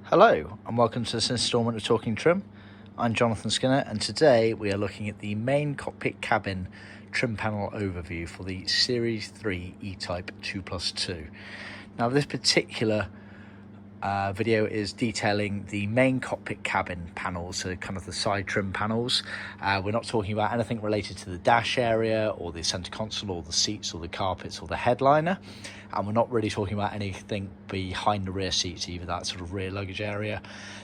Hello and welcome to this instalment of Talking Trim. I'm Jonathon Skinner and today we are looking at the main cockpit cabin trim panel overview for the Series 3 E-Type 2+2. Now this particular video is detailing the main cockpit cabin panels, so kind of the side trim panels. We're not talking about anything related to the dash area or the center console or the seats or the carpets or the headliner, and we're not really talking about anything behind the rear seats either, that sort of rear luggage area.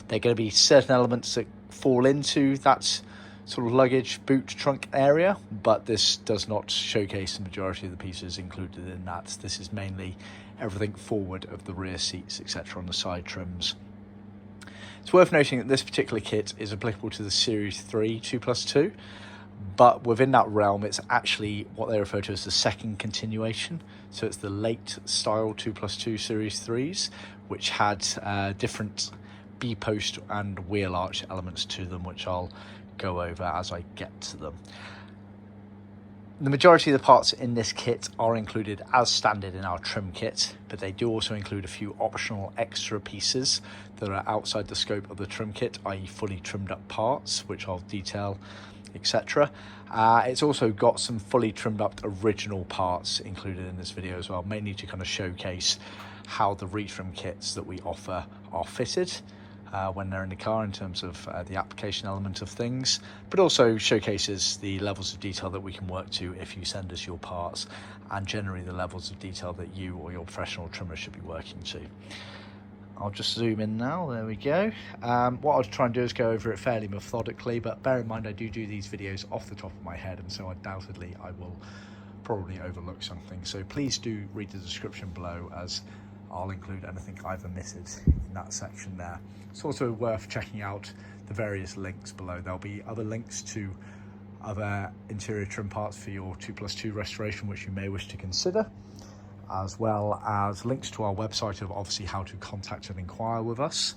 There are going to be certain elements that fall into that sort of luggage boot trunk area, but this does not showcase the majority of the pieces included in that. This is mainly everything forward of the rear seats, etc., on the side trims. It's worth noting that this particular kit is applicable to the Series 3 2+2, but within that realm it's actually what they refer to as the second continuation. So it's the late style 2+2 Series 3s, which had different B-post and wheel arch elements to them, which I'll go over as I get to them. The majority of the parts in this kit are included as standard in our trim kit, but they do also include a few optional extra pieces that are outside the scope of the trim kit, i.e. fully trimmed up parts, which I'll detail, etc. It's also got some fully trimmed up original parts included in this video as well, mainly to kind of showcase how the retrim kits that we offer are fitted when they're in the car in terms of the application element of things, but also showcases the levels of detail that we can work to if you send us your parts, and generally the levels of detail that you or your professional trimmer should be working to. I'll just zoom in now, there we go. What I'll try and do is go over it fairly methodically, but bear in mind I do these videos off the top of my head, and so undoubtedly I will probably overlook something. So please do read the description below, as I'll include anything I've omitted in that section there. It's also worth checking out the various links below. There'll be other links to other interior trim parts for your 2+2 restoration which you may wish to consider, as well as links to our website of obviously how to contact and inquire with us,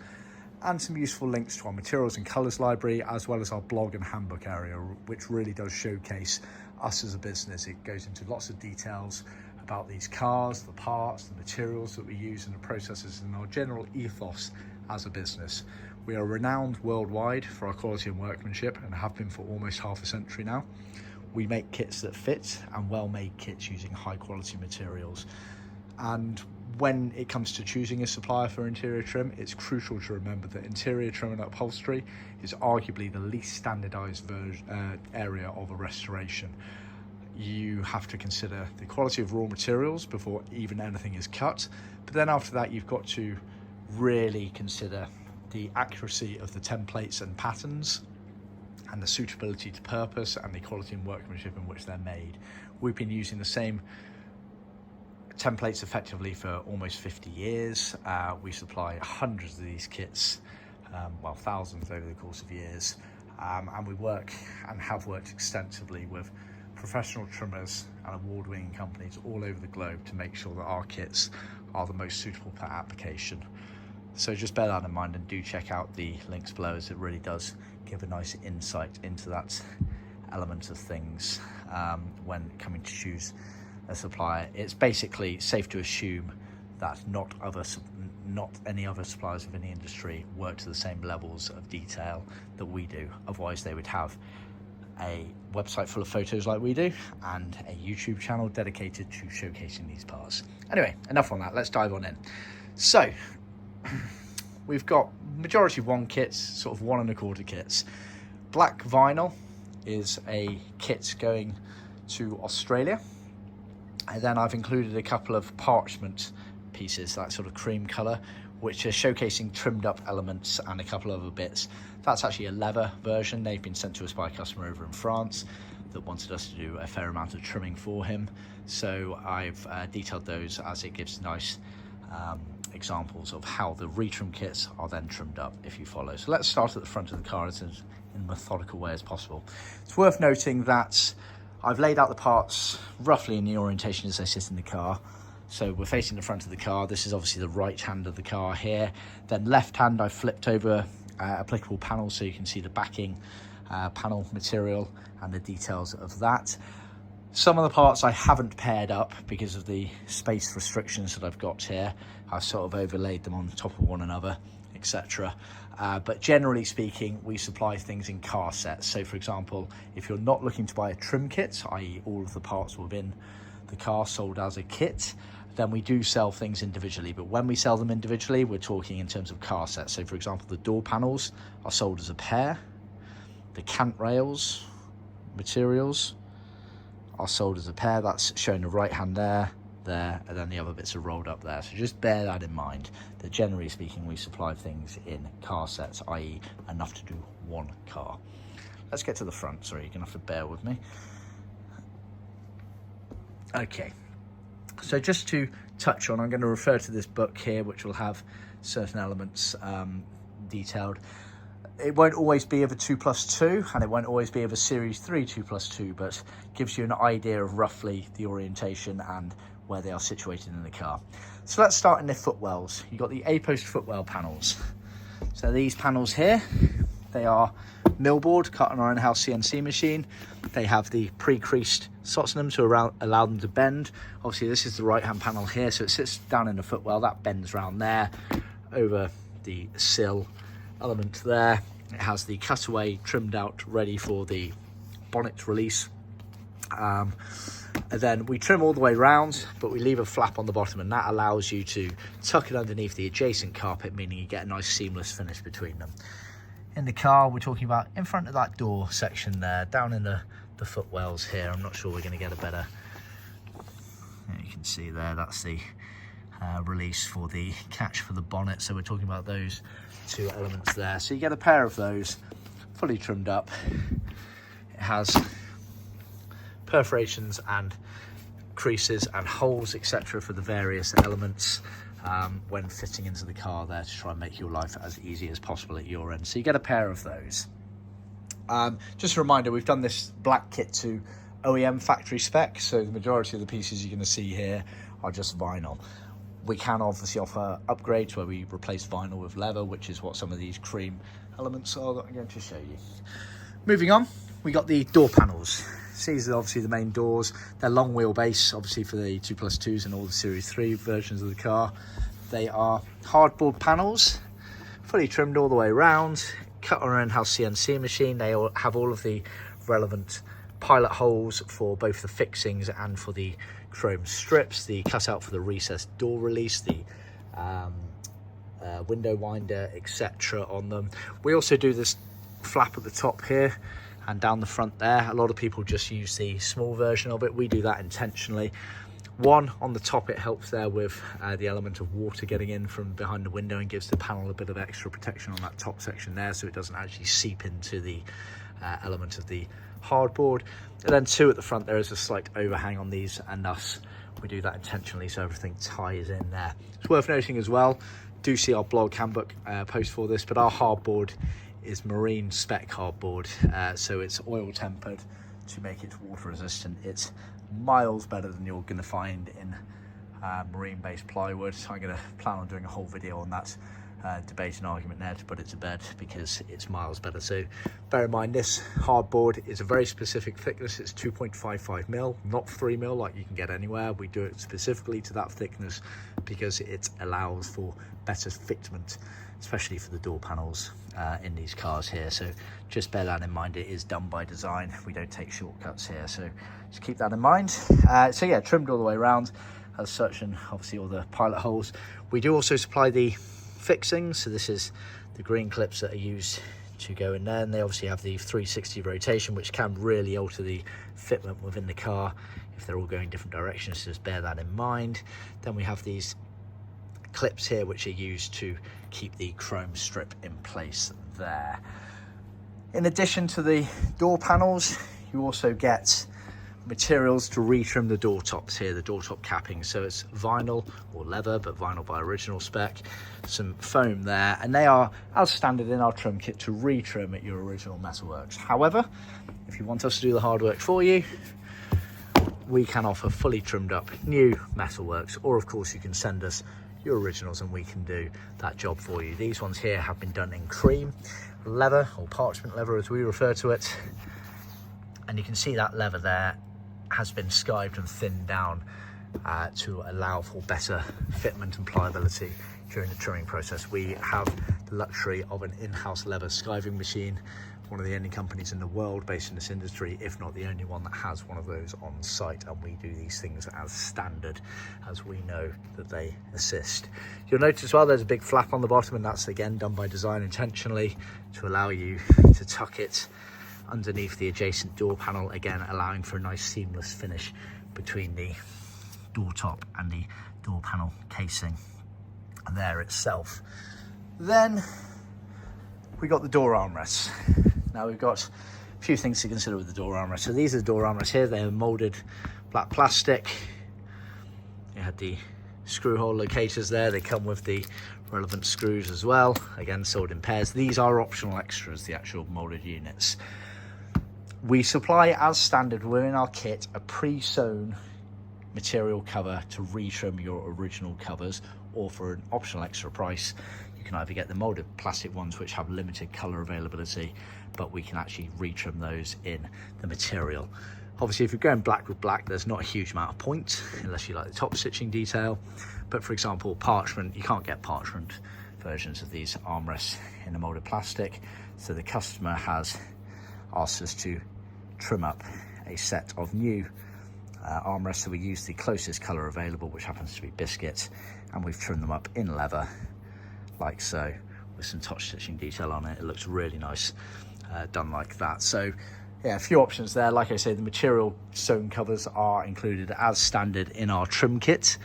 and some useful links to our materials and colours library, as well as our blog and handbook area, which really does showcase us as a business. It goes into lots of details about these cars, the parts, the materials that we use, and the processes, and our general ethos as a business. We are renowned worldwide for our quality and workmanship, and have been for almost half a century now. We make kits that fit, and well-made kits using high quality materials. And when it comes to choosing a supplier for interior trim, it's crucial to remember that interior trim and upholstery is arguably the least standardized area of a restoration. You have to consider the quality of raw materials before even anything is cut, but then after that you've got to really consider the accuracy of the templates and patterns, and the suitability to purpose, and the quality and workmanship in which they're made. We've been using the same templates effectively for almost 50 years. We supply hundreds of these kits, well, thousands over the course of years, and we work and have worked extensively with professional trimmers and award-winning companies all over the globe to make sure that our kits are the most suitable per application. So just bear that in mind, and do check out the links below, as it really does give a nice insight into that element of things when coming to choose a supplier. It's basically safe to assume that not any other suppliers of any industry work to the same levels of detail that we do. Otherwise they would have a website full of photos like we do, and a YouTube channel dedicated to showcasing these parts. Anyway, enough on that, let's dive on in. So we've got majority of one kits, sort of 1 1/4 kits. Black vinyl is a kit going to Australia, and then I've included a couple of parchment pieces, that sort of cream colour, which are showcasing trimmed up elements and a couple of other bits. That's actually a leather version. They've been sent to us by a customer over in France that wanted us to do a fair amount of trimming for him. So I've detailed those, as it gives nice examples of how the retrim kits are then trimmed up if you follow. So let's start at the front of the car as in a methodical way as possible. It's worth noting that I've laid out the parts roughly in the orientation as they sit in the car. So we're facing the front of the car. This is obviously the right hand of the car here. Then left hand, I've flipped over applicable panels so you can see the backing panel material and the details of that. Some of the parts I haven't paired up because of the space restrictions that I've got here. I've sort of overlaid them on top of one another etc. But generally speaking, we supply things in car sets. So for example, if you're not looking to buy a trim kit, i.e. all of the parts within the car sold as a kit, then we do sell things individually. But when we sell them individually, we're talking in terms of car sets. So for example, the door panels are sold as a pair. The cant rails materials are sold as a pair. That's shown the right hand there, and then the other bits are rolled up there. So just bear that in mind, that generally speaking, we supply things in car sets, i.e. enough to do one car. Let's get to the front. Sorry, you're gonna have to bear with me. Okay, so just to touch on, I'm going to refer to this book here, which will have certain elements detailed. It won't always be of a 2+2, and it won't always be of a Series 3 2+2, but gives you an idea of roughly the orientation and where they are situated in the car. So let's start in the footwells. You've got the A-post footwell panels. So these panels here, they are millboard, cut on our in-house CNC machine. They have the pre-creased slots in them to allow them to bend. Obviously, this is the right-hand panel here, so it sits down in the footwell. That bends around there, over the sill element there. It has the cutaway trimmed out, ready for the bonnet release. And then we trim all the way round, but we leave a flap on the bottom, and that allows you to tuck it underneath the adjacent carpet, meaning you get a nice seamless finish between them. In the car, we're talking about in front of that door section there, down in the footwells here. I'm not sure we're going to get a better, you can see there, that's the release for the catch for the bonnet. So we're talking about those two elements there. So you get a pair of those fully trimmed up. It has perforations and creases and holes, etc. for the various elements when fitting into the car there, to try and make your life as easy as possible at your end. So you get a pair of those. Just a reminder, we've done this black kit to OEM factory spec, so the majority of the pieces you're going to see here are just vinyl. We can obviously offer upgrades where we replace vinyl with leather, which is what some of these cream elements are that I'm going to show you. Moving on, we got the door panels. So these are obviously the main doors. They're long wheelbase, obviously for the 2+2s and all the Series 3 versions of the car. They are hardboard panels, fully trimmed all the way around, cut on our in-house CNC machine. They all have all of the relevant pilot holes for both the fixings and for the chrome strips, the cutout for the recessed door release, the window winder, etc. on them. We also do this flap at the top here and down the front there. A lot of people just use the small version of it. We do that intentionally. One, on the top, it helps there with the element of water getting in from behind the window and gives the panel a bit of extra protection on that top section there, so it doesn't actually seep into the element of the hardboard. And then two, at the front, there is a slight overhang on these, and thus we do that intentionally so everything ties in there. It's worth noting as well, do see our blog handbook post for this, but our hardboard is marine spec hardboard, so it's oil tempered to make it water resistant. It's miles better than you're going to find in marine based plywood. I'm going to plan on doing a whole video on that debate and argument there to put it to bed, because it's miles better. So bear in mind, this hardboard is a very specific thickness. It's 2.55mm, not 3mm like you can get anywhere. We do it specifically to that thickness because it allows for better fitment, especially for the door panels in these cars here. So just bear that in mind. It is done by design. We don't take shortcuts here, so just keep that in mind. So yeah, trimmed all the way around as such, and obviously all the pilot holes. We do also supply the fixings, so this is the green clips that are used to go in there, and they obviously have the 360 rotation, which can really alter the fitment within the car if they're all going different directions, so just bear that in mind. Then we have these clips here which are used to keep the chrome strip in place there. In addition to the door panels, you also get materials to retrim the door tops here, the door top capping. So it's vinyl or leather, but vinyl by original spec, some foam there, and they are as standard in our trim kit to retrim at your original metalworks. However, if you want us to do the hard work for you, we can offer fully trimmed up new metalworks, or of course you can send us your originals and we can do that job for you. These ones here have been done in cream leather, or parchment leather as we refer to it, and you can see that leather there has been skived and thinned down to allow for better fitment and pliability during the trimming process. We have the luxury of an in-house leather skiving machine. One of the only companies in the world based in this industry, if not the only one, that has one of those on site, and we do these things as standard, as we know that they assist. You'll notice as well there's a big flap on the bottom, and that's again done by design intentionally to allow you to tuck it underneath the adjacent door panel, again allowing for a nice seamless finish between the door top and the door panel casing there itself. Then we got the door armrests. Now we've got a few things to consider with the door armrests. So these are the door armrests here. They are molded black plastic. You had the screw hole locators there. They come with the relevant screws as well, again sold in pairs. These are optional extras, the actual molded units. We supply as standard within our kit a pre-sewn material cover to retrim your original covers, or for an optional extra price you can either get the molded plastic ones which have limited color availability, but we can actually retrim those in the material. Obviously if you're going black with black, there's not a huge amount of point unless you like the top stitching detail, but for example parchment, you can't get parchment versions of these armrests in the molded plastic, so the customer has asked us to trim up a set of new armrests. So we use the closest color available, which happens to be biscuit, and we've trimmed them up in leather like so, with some touch stitching detail on it. It looks really nice done like that. So yeah, a few options there. Like I say, the material sewn covers are included as standard in our trim kit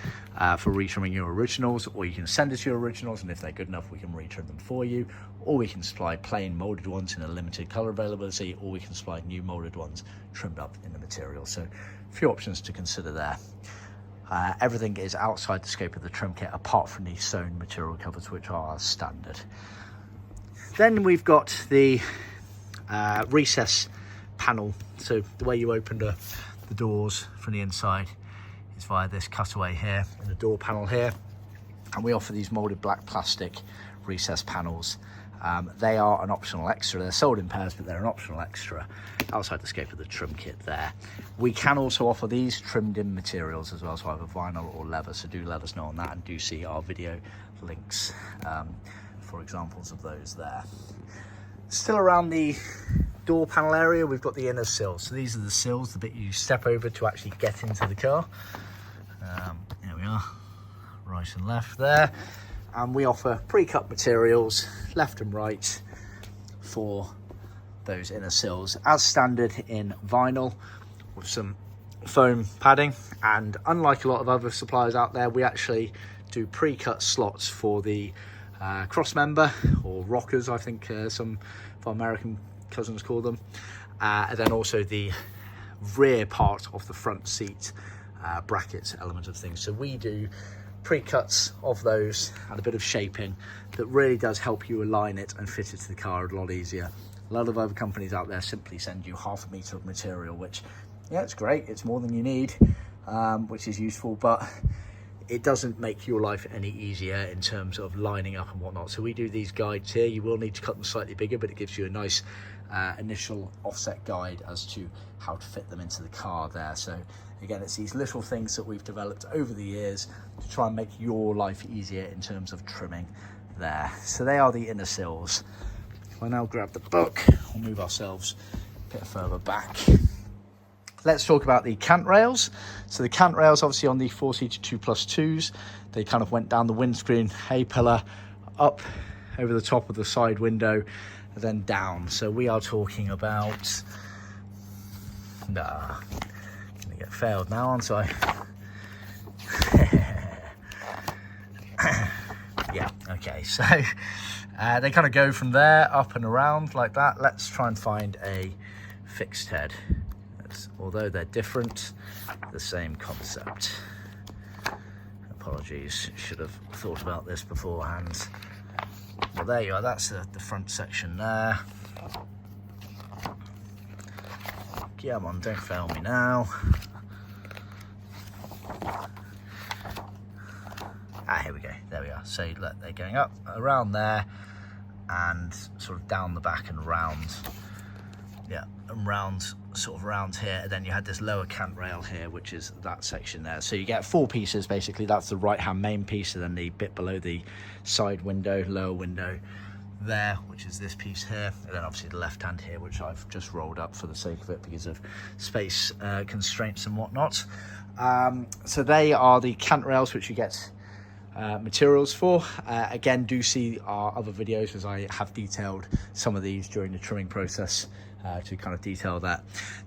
for retrimming your originals, or you can send us your originals, and if they're good enough we can retrim them for you, or we can supply plain molded ones in a limited color availability, or we can supply new molded ones trimmed up in the material. So a few options to consider there. Everything is outside the scope of the trim kit apart from the sewn material covers, which are standard. Then we've got the recess panel. So the way you open the doors from the inside is via this cutaway here in the door panel here, and we offer these molded black plastic recess panels. They are an optional extra. They're sold in pairs, but they're an optional extra outside the scope of the trim kit there. We can also offer these trimmed in materials as well, so either vinyl or leather, so do let us know on that, and do see our video links for examples of those there. Still around the door panel area, we've got the inner sills. So these are the sills, the bit you step over to actually get into the car. There we are, right and left there. And we offer pre-cut materials left and right for those inner sills as standard in vinyl with some foam padding, and unlike a lot of other suppliers out there, we actually do pre-cut slots for the cross member, or rockers I think some of our American cousins call them, and then also the rear part of the front seat brackets element of things. So we do pre-cuts of those and a bit of shaping that really does help you align it and fit it to the car a lot easier. A lot of other companies out there simply send you half a meter of material, which, yeah, it's great, it's more than you need, which is useful, but it doesn't make your life any easier in terms of lining up and whatnot. So we do these guides here. You will need to cut them slightly bigger, but it gives you a nice initial offset guide as to how to fit them into the car there. So again, it's these little things that we've developed over the years to try and make your life easier in terms of trimming there. So they are the inner sills. If I now grab the book, we'll move ourselves a bit further back. Let's talk about the cant rails. So the cant rails, obviously on the 4-seater 2+2s, they kind of went down the windscreen A-pillar, up over the top of the side window, and then down. So we are talking about, gonna get failed now, aren't I? Yeah, okay, so they kind of go from there up and around like that. Let's try and find a fixed head. Although they're different, the same concept. Apologies, should have thought about this beforehand. Well, there you are, that's the front section there. Come on, don't fail me now. Here we go, there we are. So look, they're going up around there and sort of down the back and round. Yeah, and round, sort of around here, and then you had this lower cant rail here, which is that section there. So you get 4 pieces basically. That's the right hand main piece, and then the bit below the side window, lower window, there, which is this piece here, and then obviously the left hand here, which I've just rolled up for the sake of it because of space constraints and whatnot. So they are the cant rails which you get materials for. Again, do see our other videos as I have detailed some of these during the trimming process to kind of detail that.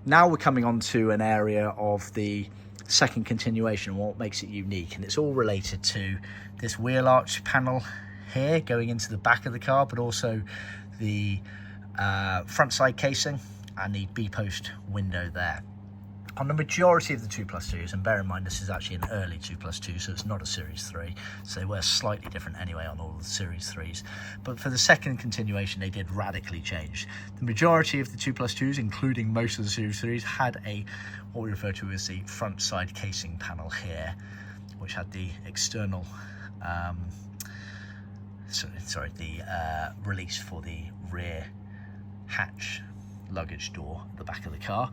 Now we're coming on to an area of the second continuation and what makes it unique, and it's all related to this wheel arch panel here going into the back of the car, but also the front side casing and the B-post window there. On the majority of the 2+2s, and bear in mind this is actually an early 2+2, so it's not a Series 3, so they were slightly different anyway on all of the Series 3s. But for the second continuation, they did radically change. The majority of the 2+2s, including most of the Series 3s, had what we refer to as the front side casing panel here, which had the external, release for the rear hatch luggage door at the back of the car.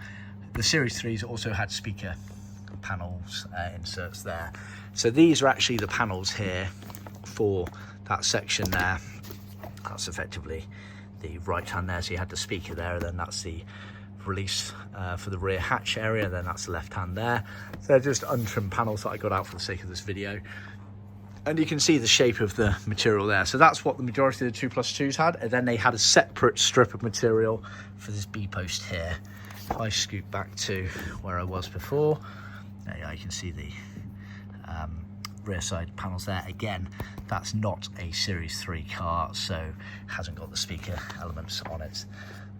The Series 3s also had speaker panels inserts there. So these are actually the panels here for that section there. That's effectively the right hand there, so you had the speaker there, and then that's the release for the rear hatch area, then that's the left hand there. So they're just untrimmed panels that I got out for the sake of this video. And you can see the shape of the material there. So that's what the majority of the 2+2s had, and then they had a separate strip of material for this B-post here. If I scoot back to where I was before, there you can see the rear side panels there. Again, that's not a Series 3 car, so hasn't got the speaker elements on it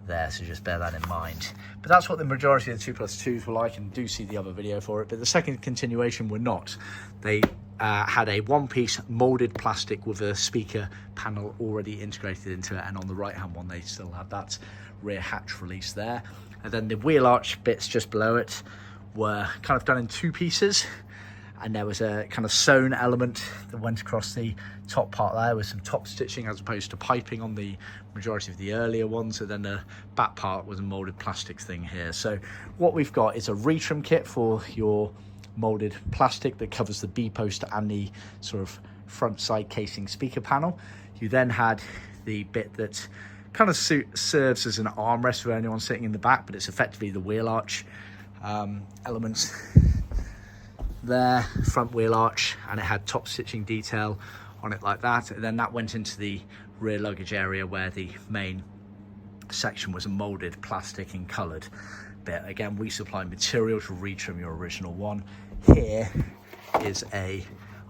there, so just bear that in mind. But that's what the majority of the 2+2s were like, and do see the other video for it. But the second continuation were not. They had a one-piece molded plastic with a speaker panel already integrated into it, and on the right hand one they still had that rear hatch release there. And then the wheel arch bits just below it were kind of done in two pieces, and there was a kind of sewn element that went across the top part there with some top stitching as opposed to piping on the majority of the earlier ones. And then the back part was a molded plastic thing here. So what we've got is a retrim kit for your molded plastic that covers the B-post and the sort of front side casing speaker panel. You then had the bit that kind of serves as an armrest for anyone sitting in the back, but it's effectively the wheel arch elements there, front wheel arch, and it had top stitching detail on it like that. And then that went into the rear luggage area where the main section was a molded plastic and coloured bit. Again, we supply material to retrim your original one. Here is a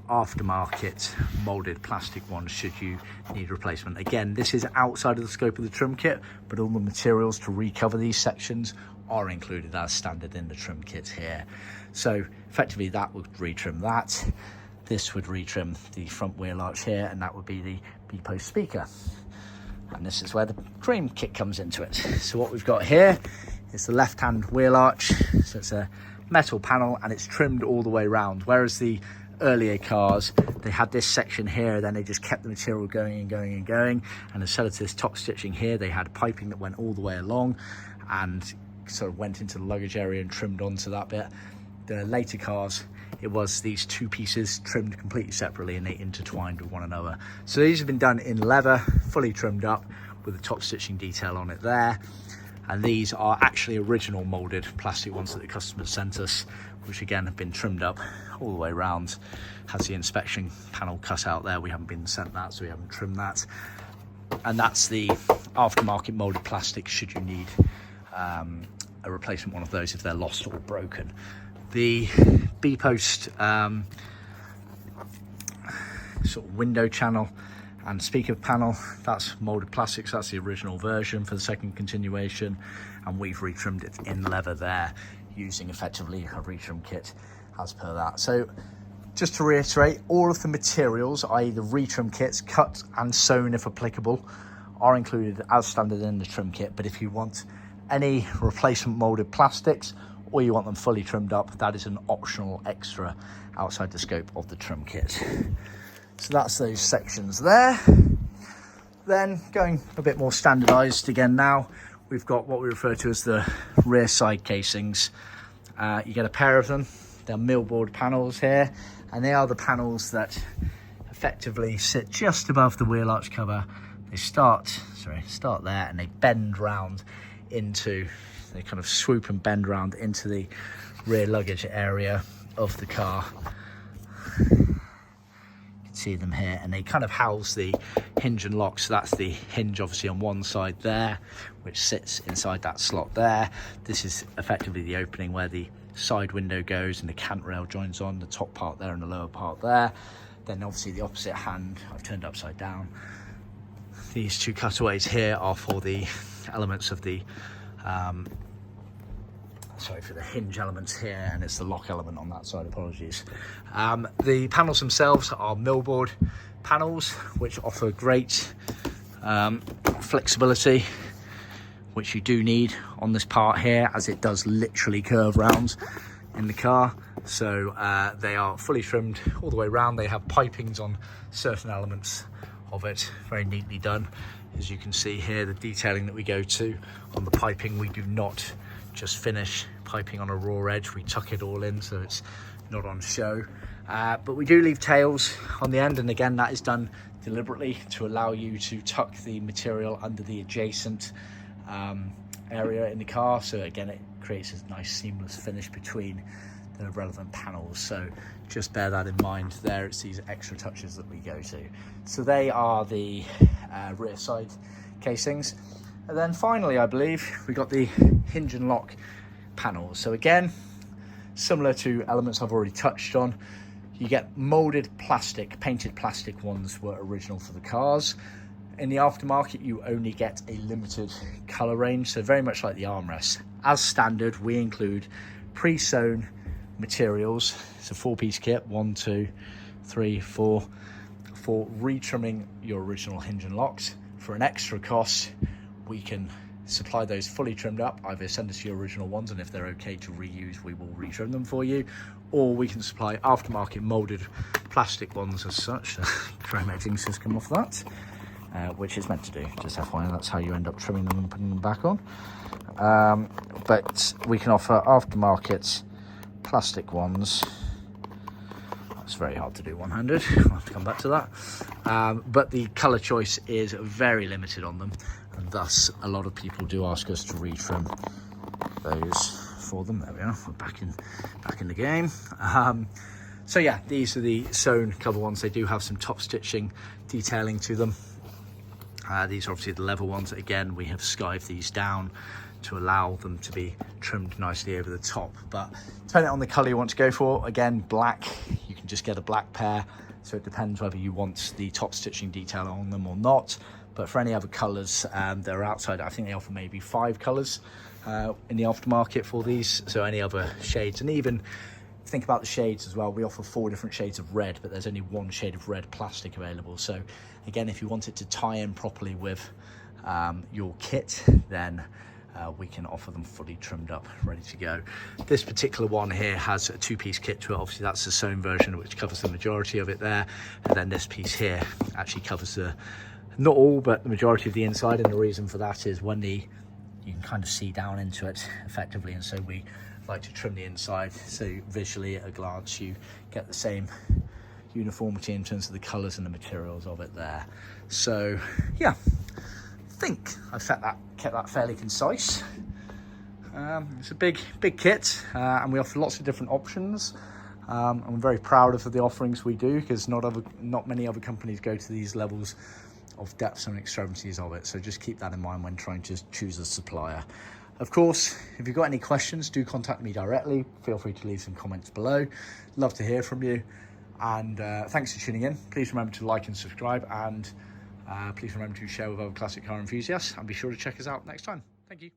aftermarket molded plastic one should you need replacement. Again, this is outside of the scope of the trim kit, but all the materials to recover these sections are included as standard in the trim kit here. So effectively that would retrim that, this would retrim the front wheel arch here, and that would be the B-post speaker. And this is where the cream kit comes into it. So what we've got here is the left hand wheel arch, so it's a metal panel and it's trimmed all the way around, whereas the earlier cars, they had this section here, then they just kept the material going and going and going, and instead of this top stitching here, they had piping that went all the way along and sort of went into the luggage area and trimmed onto that bit. The later cars, it was these two pieces trimmed completely separately and they intertwined with one another. So these have been done in leather, fully trimmed up with the top stitching detail on it there. And these are actually original molded plastic ones that the customers sent us, which again have been trimmed up all the way around. Has the inspection panel cut out there. We haven't been sent that, so we haven't trimmed that. And that's the aftermarket molded plastic should you need a replacement one of those if they're lost or broken. The B-post sort of window channel and speaker panel, that's molded plastics. That's the original version for the second continuation, and we've retrimmed it in leather there using effectively a retrim kit as per that. So just to reiterate, all of the materials, i.e. the retrim kits, cut and sewn if applicable, are included as standard in the trim kit. But if you want any replacement molded plastics or you want them fully trimmed up, that is an optional extra outside the scope of the trim kit. So that's those sections there. Then going a bit more standardized again now, we've got what we refer to as the rear side casings. You get a pair of them. They're millboard panels here, and they are the panels that effectively sit just above the wheel arch cover. they start there and they bend round into, they kind of swoop and bend round into the rear luggage area of the car. You can see them here, and they kind of house the hinge and lock. So that's the hinge obviously on one side there, which sits inside that slot there. This is effectively the opening where the side window goes and the cant rail joins on, the top part there and the lower part there. Then obviously the opposite hand, I've turned upside down. These two cutaways here are for the elements of the for the hinge elements here, and it's the lock element on that side, apologies. The panels themselves are millboard panels, which offer great flexibility, which you do need on this part here, as it does literally curve round in the car. So they are fully trimmed all the way around. They have pipings on certain elements of it, very neatly done. As you can see here, the detailing that we go to on the piping, we do not just finish piping on a raw edge, we tuck it all in so it's not on show. But we do leave tails on the end, and again that is done deliberately to allow you to tuck the material under the adjacent area in the car. So again, it creates a nice seamless finish between the relevant panels. So just bear that in mind there. It's these extra touches that we go to. So they are the rear side casings. And then finally, I believe we got the hinge and lock panels. So again, similar to elements I've already touched on, you get molded plastic, painted plastic ones were original for the cars. In the aftermarket, you only get a limited color range, so very much like the armrests. As standard, we include pre-sewn materials. It's a 4-piece kit, 1, 2, 3, 4, for retrimming your original hinge and locks. For an extra cost, we can supply those fully trimmed up. Either send us your original ones, and if they're okay to reuse, we will retrim them for you, or we can supply aftermarket molded plastic ones as such. Chrome edging system off that, which is meant to do, just FYI, that's how you end up trimming them and putting them back on. But we can offer aftermarket plastic ones. It's very hard to do one-handed, I'll have to come back to that. But the colour choice is very limited on them, and thus a lot of people do ask us to retrim those for them. There we are, we're back in the game. So yeah, these are the sewn cover ones. They do have some top stitching detailing to them. These are obviously the level ones. Again, we have skived these down to allow them to be trimmed nicely over the top, but depending on the color you want to go for, again, black, you can just get a black pair, so it depends whether you want the top stitching detail on them or not. But for any other colors, they're outside, I think they offer maybe 5 colors in the aftermarket for these, so any other shades. And even think about the shades as well, we offer 4 different shades of red, but there's only 1 shade of red plastic available. So again, if you want it to tie in properly with your kit, then we can offer them fully trimmed up, ready to go. This particular one here has a 2-piece kit to it. Obviously that's the sewn version, which covers the majority of it there, and then this piece here actually covers the, not all, but the majority of the inside. And the reason for that is when you can kind of see down into it effectively, and so we like to trim the inside so visually at a glance you get the same uniformity in terms of the colors and the materials of it there. So yeah, I think I've kept that fairly concise. It's a big kit, and we offer lots of different options. I'm very proud of the offerings we do, because not many other companies go to these levels of depths and extremities of it. So just keep that in mind when trying to choose a supplier. Of course, if you've got any questions, do contact me directly. Feel free to leave some comments below. Love to hear from you. And thanks for tuning in. Please remember to like and subscribe, and please remember to share with other classic car enthusiasts, and be sure to check us out next time. Thank you.